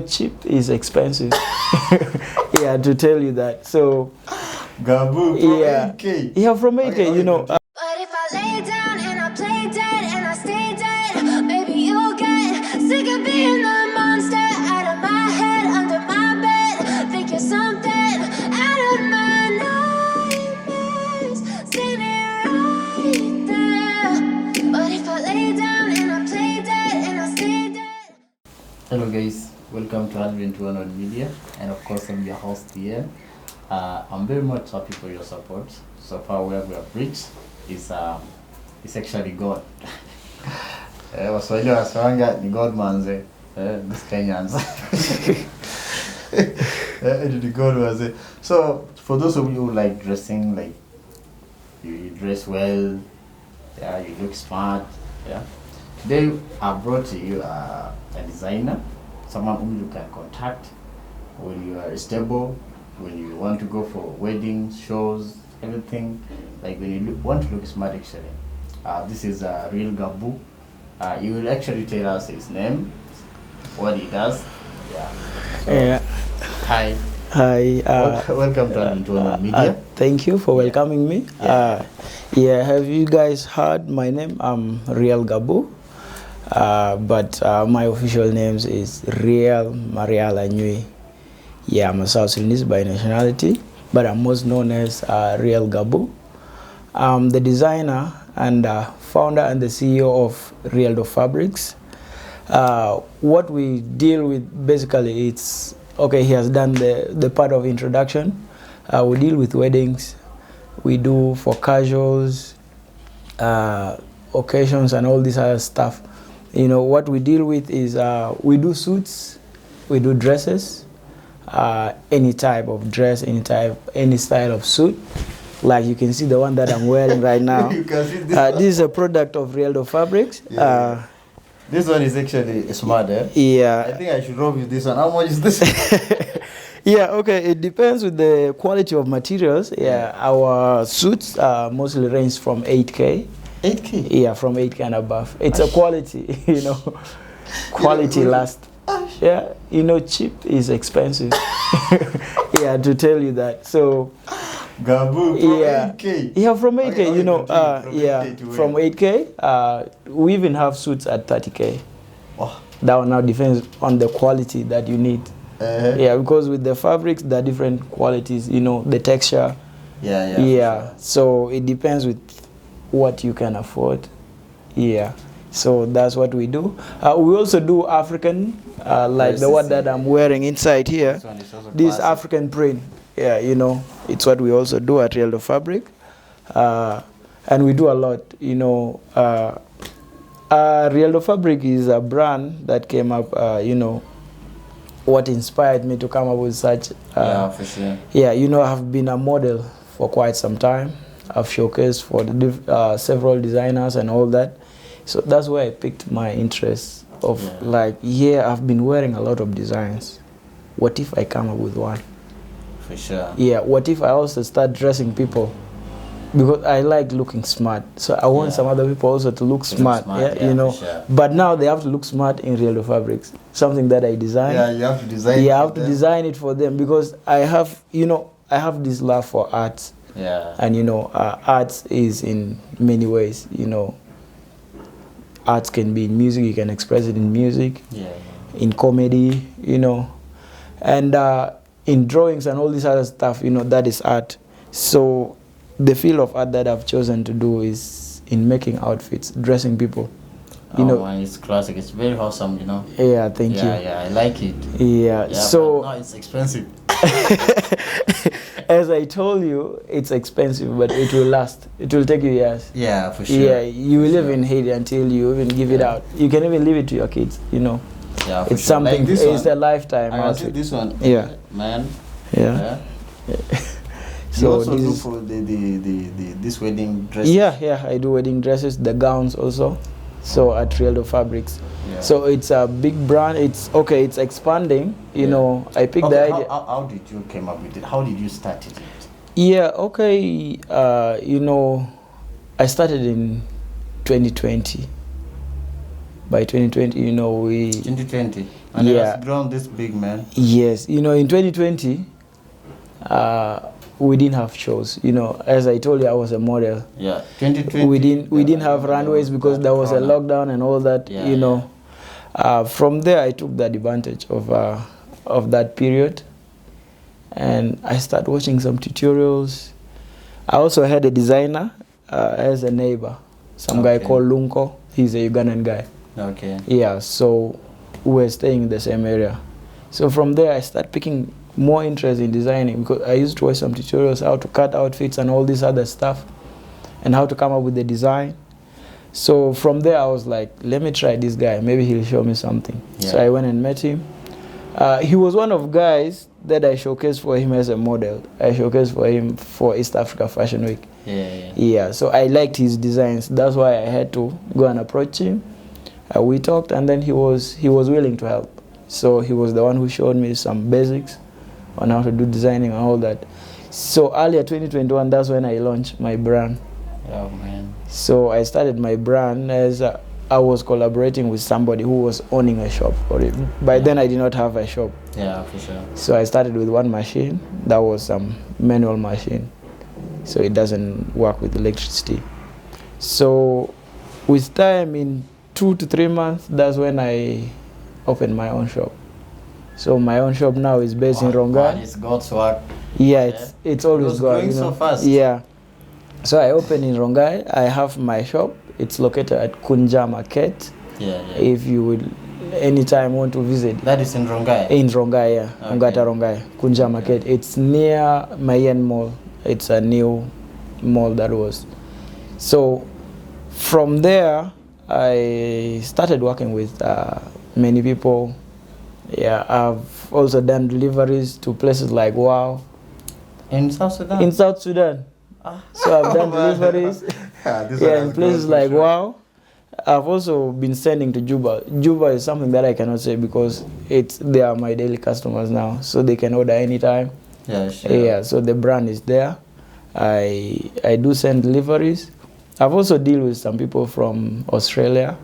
cheap is expensive. Yeah, to tell you that. So, Gabu from 8K. Yeah, from 8K, But if I lay down and I play dead and I stay dead, maybe you'll get sick of being the monster out of my head, under my bed. Think you're something out of my nightmares. See me right there. But if I lay down and I play dead and I stay dead. Hello guys, welcome to Advent 1 Media, and of course I'm your host here. I'm very much happy for your support. So far where we have reached is actually God. Waswahili waswanga ni God manze. This Kenyans. The God manze. So for those of you who like dressing, like you dress well, yeah, you look smart, yeah. Today I brought to you a designer, someone whom you can contact when you are stable, when you want to go for weddings, shows, everything, like when you want to look smart actually. This is RielGabu. You will actually tell us his name, what he does. Yeah. So, Yeah. Hi. Hi. Welcome to Advent Media. Thank you for welcoming me. Have you guys heard my name? I'm RielGabu. But my official name is Riel Mariala Nyui. Yeah, I'm a South Sudanese by nationality, but I'm most known as RielGabu. I'm the designer and founder and the CEO of Rieldo Fabrics. What we deal with basically, it's okay. He has done the part of introduction. We deal with weddings. We do for casuals, occasions, and all this other stuff. What we deal with is we do suits, we do dresses, any type of dress, any style of suit. Like you can see the one that I'm wearing right now. You can see this is a product of Rieldo Fabrics. Yeah. This one is actually smart, eh? Yeah. I think I should rob you this one. How much is this? Yeah, okay. It depends with the quality of materials. Yeah, our suits mostly range from 8K. 8K? Yeah, from 8K and above. It's a quality, quality last. Yeah, cheap is expensive. Yeah, to tell you that. So, Gabu from 8K? Yeah, from 8K, from 8K. We even have suits at 30K. Oh. That one now depends on the quality that you need. Yeah, because with the fabrics, there are different qualities, the texture. Yeah. Sure. So it depends with what you can afford. Yeah. So that's what we do. We also do African, like the one that I'm wearing inside here. This African print. Yeah, it's what we also do at Rieldo Fabric. And we do a lot, Rieldo Fabric is a brand that came up, what inspired me to come up with such. Yeah, for sure. Yeah, I've been a model for quite some time. I've showcased for the several designers and all that. So that's where I picked my interest of I've been wearing a lot of designs. What if I come up with one? For sure. Yeah, what if I also start dressing people? Because I like looking smart. So I want some other people also to look smart. For sure. But now they have to look smart in Rieldo Fabrics. Something that I design. Yeah, you have to design it. Yeah, I have to design it for them because I have this love for art. Yeah. And art is in many ways, art can be in music, you can express it in music, in comedy, and in drawings and all this other stuff, that is art. So the field of art that I've chosen to do is in making outfits, dressing people. Man, it's classic. It's very awesome, Yeah, thank you. Yeah, I like it. Yeah, so no, it's expensive. As I told you, it's expensive, but it will last. It will take you years. Yeah, for sure. Yeah, you will live in Haiti until you even give it out. You can even leave it to your kids, Yeah, it's sure. something. Like it's a lifetime. I see this one. Yeah, man. Yeah. So you also do for this wedding dresses? Yeah, I do wedding dresses, the gowns also. So at Rieldo Fabrics. Yeah. So it's a big brand. It's expanding. I picked the idea. How did you come up with it? How did you start it? Yeah, okay. I started in 2020. By 2020, 2020? And it Yeah. has grown this big, man. Yes, in 2020, we didn't have shows. As I told you, I was a model. Yeah, 2020. We didn't have runways because there was a lockdown and all that. From there, I took that advantage of that period, and I started watching some tutorials. I also had a designer as a neighbor, some guy called Lunko. He's a Ugandan guy. Okay. Yeah, so we were staying in the same area. So from there, I started picking more interest in designing because I used to watch some tutorials how to cut outfits and all this other stuff and how to come up with the design. So from there, I was like, let me try this guy. Maybe he'll show me something. Yeah. So I went and met him. He was one of guys that I showcased for him as a model. I showcased for him for East Africa Fashion Week. Yeah, so I liked his designs. That's why I had to go and approach him. We talked, and then he was willing to help. So he was the one who showed me some basics on how to do designing and all that. So earlier 2021, that's when I launched my brand. Oh man. So I started my brand as I was collaborating with somebody who was owning a shop. By then I did not have a shop. Yeah, for sure. So I started with one machine. That was some manual machine. So it doesn't work with electricity. So with time, in 2 to 3 months, that's when I opened my own shop. So my own shop now is based in Rongai. God, it's God's work. Yeah, it's always God. Going so fast. Yeah. So I opened in Rongai. I have my shop. It's located at Kunja Market. Yeah. If you would anytime want to visit. That is in Rongai? In Rongai, yeah. Okay. Ongata Rongai, Kunja Market. It's near Mayen Mall. It's a new mall that was. So from there, I started working with many people. Yeah, I've also done deliveries to places like Wow. In South Sudan? In South Sudan. So I've done deliveries. In places like Wow. I've also been sending to Juba. Juba is something that I cannot say because they are my daily customers now, so they can order anytime. Yeah, sure. Yeah, so the brand is there. I do send deliveries. I've also deal with some people from Australia.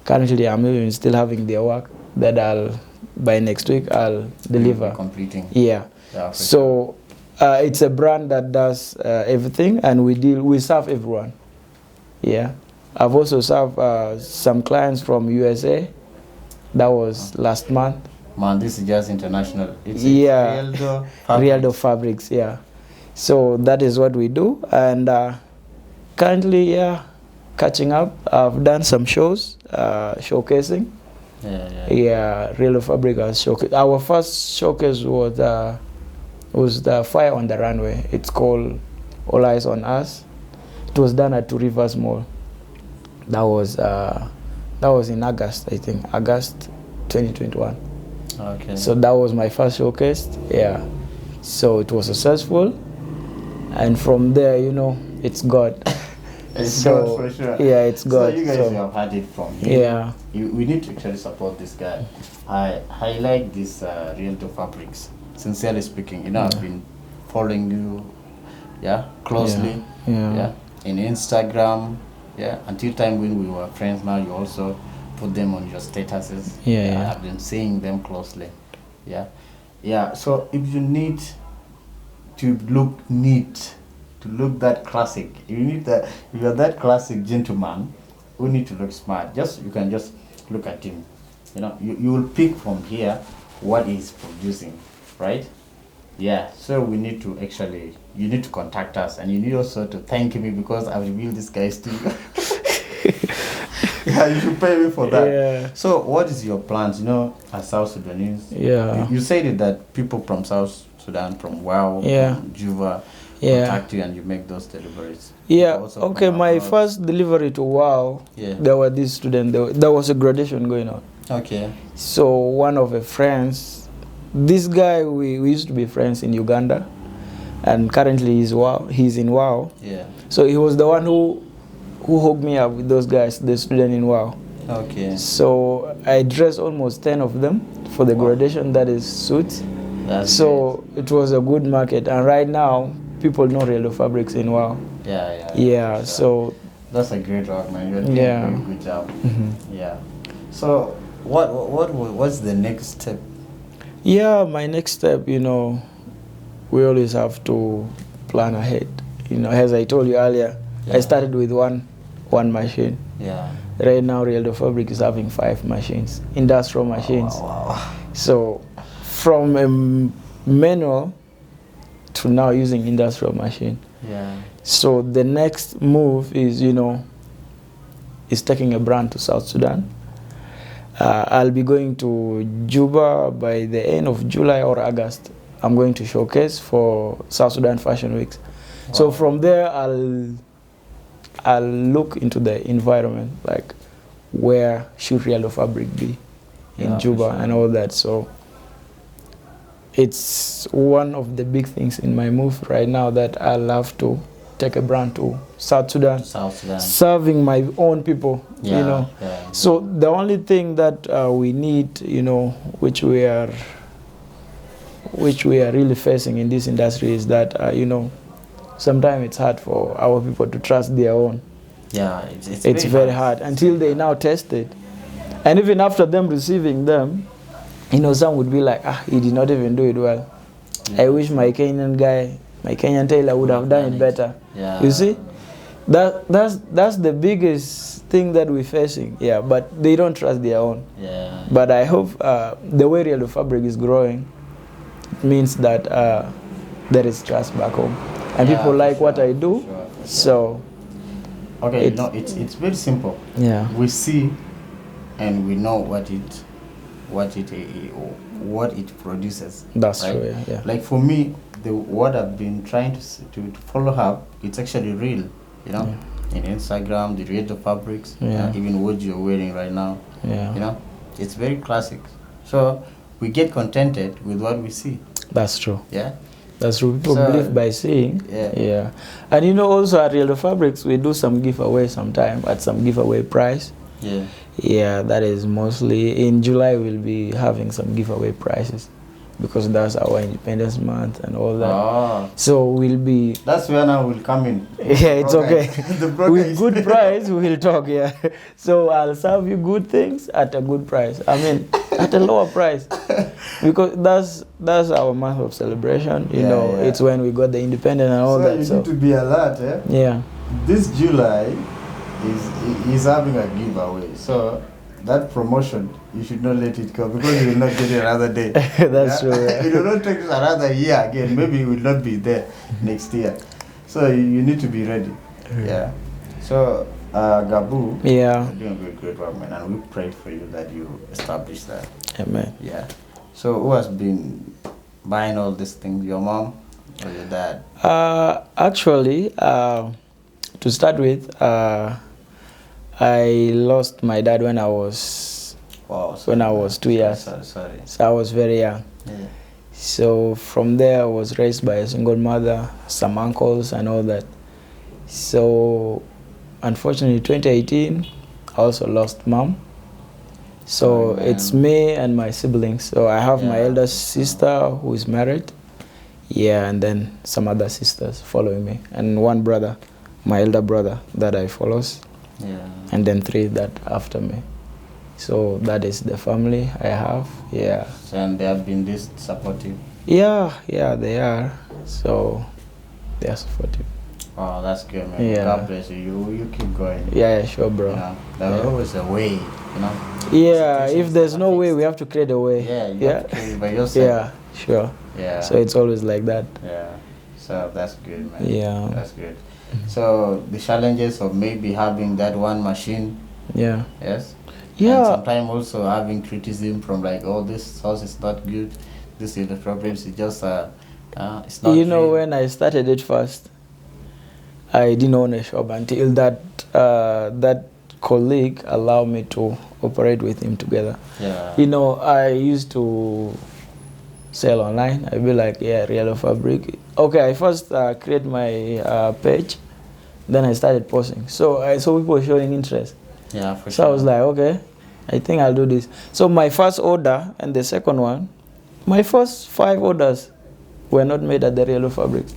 Currently, I'm even still having their work that by next week I'll deliver. Completing. Yeah. So it's a brand that does everything, and we serve everyone. Yeah. I've also served some clients from USA. That was last month. Man, this is just international. It's Rieldo Fabrics. Rieldo Fabrics, yeah. So that is what we do, and currently, catching up. I've done some shows, showcasing. Yeah, Rieldo Fabrics has showcase. Our first showcase was the Fire on the Runway. It's called All Eyes on Us. It was done at Two Rivers Mall. That was in August, I think, August 2021. Okay. So that was my first showcase. Yeah. So it was successful, and from there, it's God. It's God for sure. Yeah, it's God. So you guys have had it from him. Yeah. We need to actually support this guy. I like this Rieldo Fabrics. Sincerely speaking, I've been following you, closely. Yeah. In Instagram. Yeah, until time when we were friends. Now you also put them on your statuses. Yeah. I've been seeing them closely. Yeah. So if you need to look neat, to look that classic, if you're that classic gentleman who need to look smart, you can just look at him. You will pick from here what he's producing, right? Yeah, so you need to contact us, and you need also to thank me because I revealed this guy's to you. Yeah, you should pay me for that. Yeah. So what is your plans, as South Sudanese? Yeah. You said that people from South Sudan, from Wow, from Juba, contact you and you make those deliveries. Yeah, okay, my first delivery to Wow, there were these students, there was a graduation going on. Okay. So one of the friends, this guy, we used to be friends in Uganda, and currently he's in Wow. Yeah. So he was the one who hooked me up with those guys, the student in Wow. Okay. So I dressed almost 10 of them for the graduation, that is suits. So great. It was a good market, and right now people know Rieldo Fabrics in Wow. Yeah, sure. So that's a great work, man. You're doing a very good job. Mm-hmm. Yeah. So what's the next step? Yeah, my next step, you know, we always have to plan ahead. You know, as I told you earlier, I started with one machine. Yeah. Right now, Rieldo Fabric is having 5 machines, industrial machines. Wow. So, from a manual to now using industrial machine. Yeah. So the next move is, you know, is taking a brand to South Sudan. I'll be going to Juba by the end of July or August. I'm going to showcase for South Sudan Fashion Weeks. Wow. So from there, I'll look into the environment, like where should Rieldo Fabric be in Juba and all that. So it's one of the big things in my move right now that I'll have to take a brand to South Sudan. Serving my own people, you know. Yeah. So the only thing that we need, you know, which we are really facing in this industry is that, you know, sometimes it's hard for our people to trust their own. Yeah, it's very hard until they now test it. And even after them receiving them, you know, some would be like, he did not even do it well. I wish my Kenyan tailor would have done it better. Yeah. You see? That's the biggest thing that we're facing. Yeah, but they don't trust their own. Yeah. But I hope the way Rieldo Fabric is growing means that there is trust back home. And people like what I do. So okay, it's very simple. Yeah. We see and we know what it produces. That's right? true. Yeah. Like for me, what I've been trying to follow up, it's actually real. You know, in Instagram, the Rieldo Fabrics, even what you're wearing right now. Yeah. You know, it's very classic. So we get contented with what we see. That's true. Yeah. That's true. People believe by seeing. Yeah. And you know, also at Rieldo Fabrics, we do some giveaway sometime at some giveaway price. Yeah. Yeah, that is mostly in July. We'll be having some giveaway prizes because that's our Independence Month and all that. Oh. So we'll be. That's when I will come in. Yeah, it's okay. With good is price, we'll talk. Yeah. So I'll serve you good things at a good price. I mean, at a lower price, because that's our month of celebration. You know, it's when we got the independence and all that. So you need to be alert. Yeah. This July is having a giveaway. So that promotion, you should not let it go because you will not get it another day. That's true. Yeah. You do not take it another year again. Maybe you will not be there next year. So you need to be ready. Yeah. So Gabu, you're doing a great work, man, and we pray for you that you establish that. Amen. Yeah. So who has been buying all these things? Your mom or your dad? Actually, to start with, I lost my dad when I was 2 years. Sorry. So I was very young. Yeah. So from there, I was raised by a single mother, some uncles, and all that. So unfortunately, 2018, I also lost mom. So it's me and my siblings. So I have my elder sister who is married. Yeah, and then some other sisters following me, and one brother, my elder brother that I follows. Yeah. And then 3 that after me. So that is the family I have. Yeah. And they have been this supportive? Yeah, they are. So they are supportive. Oh, that's good, man. Yeah. God bless you. You keep going. Yeah, sure, bro. You know, there's always a way, you know. Yeah, if there's no way, we have to create a way. Yeah, you have to create it by yourself. Yeah, sure. Yeah. So it's always like that. Yeah. So that's good, man. Yeah. That's good. So the challenges of maybe having that one machine. Yeah. Yes. Yeah. And sometimes also having criticism from like, oh, this sauce is not good. This is the problems. It's just it's not. You know, when I started it first, I didn't own a shop until that colleague allowed me to operate with him together. Yeah. You know, I used to sell online. I'd be like, Rieldo Fabric. Okay, I first create my page, then I started posting. So I saw people showing interest. Yeah, for sure. So I was like, okay, I think I'll do this. So my first order and the second one, my first 5 orders were not made at the Rieldo Fabrics.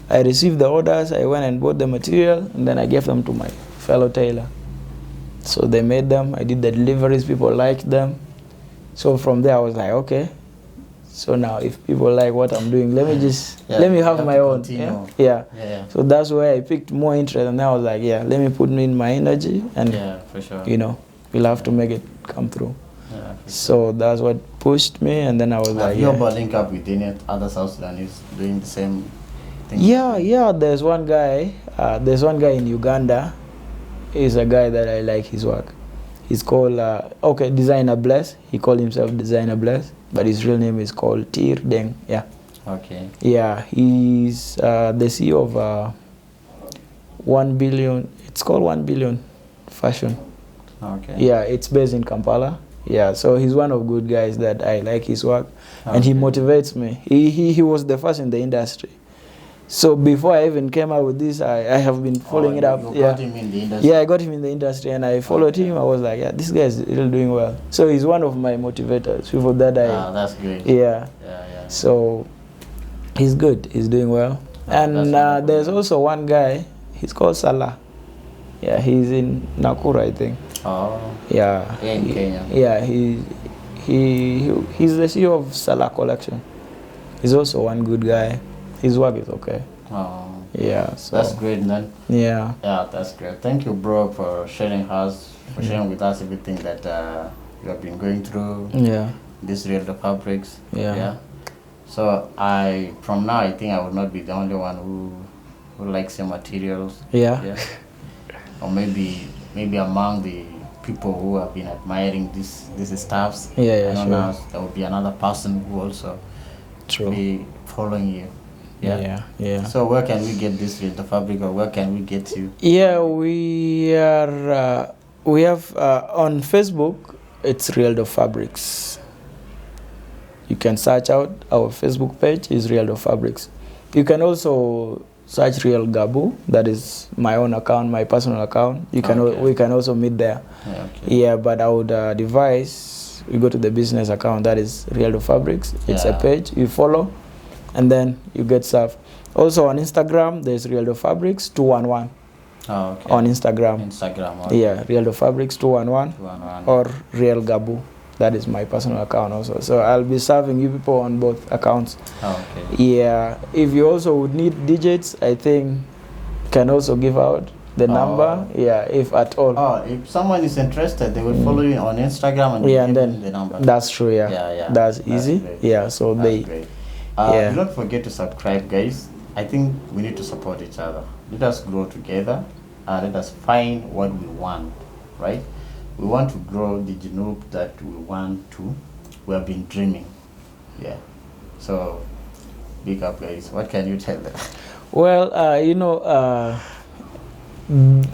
I received the orders, I went and bought the material, and then I gave them to my fellow tailor. So they made them. I did the deliveries. People liked them. So from there, I was like, okay. So now, if people like what I'm doing, let me have my own. Yeah. So that's where I picked more interest, and then I was like, yeah, let me put in my energy, and for sure. We'll have to make it come through. So that's what pushed me, and then I was like, have you ever linked up with any other South Sudanese doing the same thing? Yeah. There's one guy. In Uganda. He's a guy that I like his work. He's called Designer Bless. He called himself Designer Bless, but his real name is called Tir Deng. Yeah. Okay. Yeah, he's the CEO of 1 billion. It's called 1 billion Fashion. Okay. Yeah, it's based in Kampala. Yeah, so he's one of good guys that I like his work, and he motivates me. He was the first in the industry. So before I even came out with this, I have been following it up. You got him in the industry? Yeah, I got him in the industry, and I followed him. I was like, yeah, this guy is really doing well. So he's one of my motivators. People that that's great. Yeah. So he's good. He's doing well. And there's also one guy. He's called Salah. Yeah, he's in Nakuru, I think. Oh. Yeah. In Kenya. Yeah, he's the CEO of Salah Collection. He's also one good guy. His work is okay. Oh. Yeah. So that's great, man. Yeah. Yeah, that's great. Thank you, bro, for sharing with us everything that you have been going through. Yeah. This Rieldo Fabrics. Yeah. So from now, I think I will not be the only one who likes your materials. Yeah. Or maybe among the people who have been admiring these stuffs. Yeah, sure. Now there will be another person who also be following you. Yeah. So where can we get this Rieldo Fabric, or where can we get you? Yeah, we are. We have on Facebook. It's Rieldo Fabrics. You can search out our Facebook page. Is Rieldo Fabrics. You can also search RielGabu. That is my own account, my personal account. We can also meet there. Yeah, but I would advise you go to the business account. That is Rieldo Fabrics. It's a page you follow, and then you get served. Also on Instagram, there's Rieldo Fabrics 211. On Instagram. Yeah, Rieldo Fabrics 211 or RielGabu. That is my personal account also. So I'll be serving you people on both accounts. Yeah. If you also would need digits, I think can also give out the number. Yeah, if at all. If someone is interested, they will follow you on Instagram and and then the number. That's true. Yeah. That's easy. Great. Yeah. So that's great. Do not forget to subscribe, guys. I think we need to support each other. Let us grow together. Let us find what we want, right? We want to grow the Genope that we have been dreaming. Yeah. So, big up, guys. What can you tell them? Well,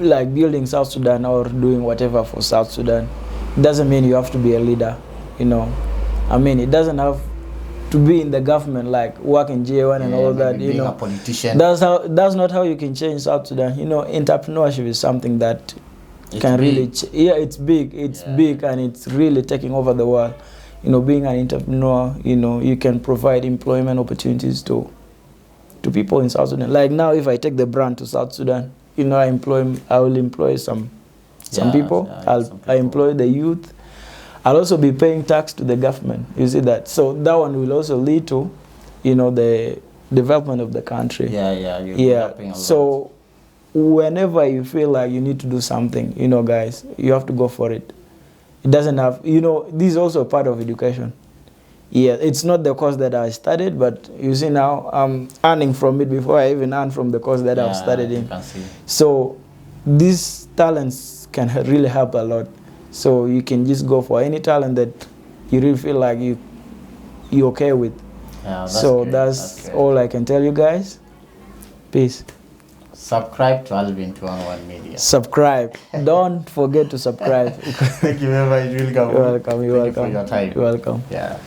like building South Sudan or doing whatever for South Sudan doesn't mean you have to be a leader. I mean, it doesn't have to be in the government, like work in J1 and all that. Being a politician. That's not how you can change South Sudan. Entrepreneurship is something that can really it's big. It's big, and it's really taking over the world. Being an entrepreneur, you can provide employment opportunities to people in South Sudan. Like now, if I take the brand to South Sudan, I will employ some people. I employ the youth. I'll also be paying tax to the government. You see that? So that one will also lead to, the development of the country. You're helping a lot. So whenever you feel like you need to do something, guys, you have to go for it. It doesn't have, this is also a part of education. Yeah, it's not the course that I studied, but you see now I'm earning from it before I even earn from the course that I've studied in. So these talents can really help a lot. So you can just go for any talent that you really feel like you're okay with. That's all I can tell you guys. Peace. Subscribe to Alvin 211 Media. Subscribe. Don't forget to subscribe. Thank you very much, RielGabu. You're welcome. Thank you for your time. You're welcome. Yeah.